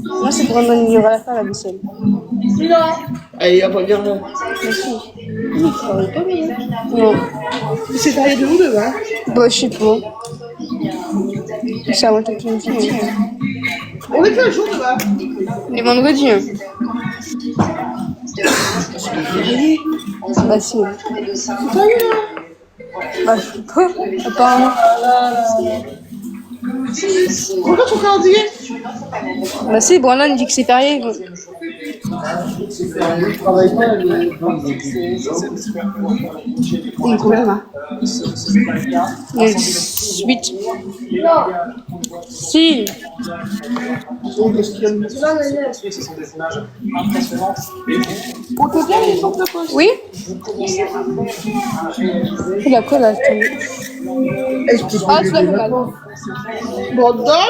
Moi, c'est pour Brandon, il aura faire la vaisselle. Non. Allez, on va dire non. Merci. Non. C'est férié de vous deux, hein? Bah, je sais pas. C'est à moi de te le dire. On est quel jour demain? Les vendredis, hein. Bah, si. Bah, je sais pas. Apparemment. Regarde ton calendrier. Bah, si, Brandon dit que c'est férié. Je travaille pas, mais... Il est combien là? Il y a 18. Si. On peut bien les portes de poste? Oui. Il a quoi là? Ah, tu l'as fait mal. Brandon?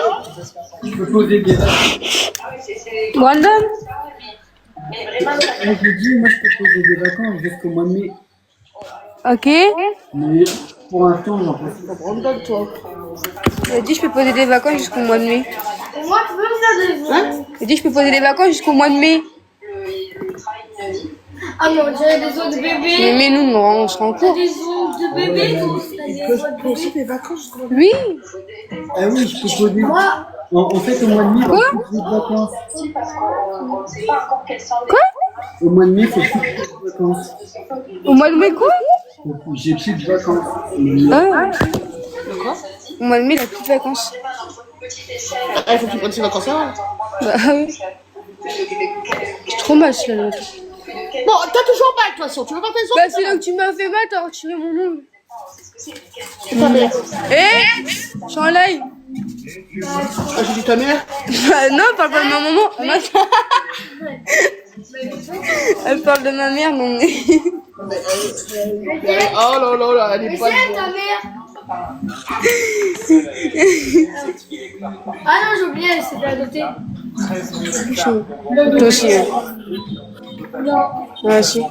Je peux poser des vacances. Brandon? Je dis, moi je peux poser des vacances jusqu'au mois de mai. Ok. Mais pour l'instant, j'en profite pas. Brandon, toi. Il a dit je peux poser des vacances jusqu'au mois de mai. Moi, tu veux faire des Hein? Il a dit je peux poser des vacances jusqu'au mois de mai. Ah, mais on dirait des os de bébé. Mais nous, non, on se rend T'as compte. des os de bébé, toi. T'as des os de Aussi bébé. des vacances, quoi. Oui. Ah oui, je peux poser. Moi, En fait, au mois de mai, Quoi? il faut plus de vacances. Quoi? Au mois de mai, il faut plus de vacances. Au mois de mai quoi? J'ai plus de vacances. Ah. Au mois de mai, il a plus de vacances. Ah, il faut que tu prennes ses vacances avant. Bah oui. C'est trop mal celui-là. Bon, t'as toujours mal, de toute façon. Tu veux pas tes Bah autres? c'est là que tu m'as fait mal, t'as retiré mon ongle. C'est ta mère. Je suis en live. Ah, j'ai dit ta mère. Bah non, parle pas de ma maman. Elle parle de ma mère, non mais... Oh là là là, elle est pas c'est ta mère. Ah non, j'ai oublié, elle s'est fait adopter. Toi aussi, hein. Non. Ouais, si. Non.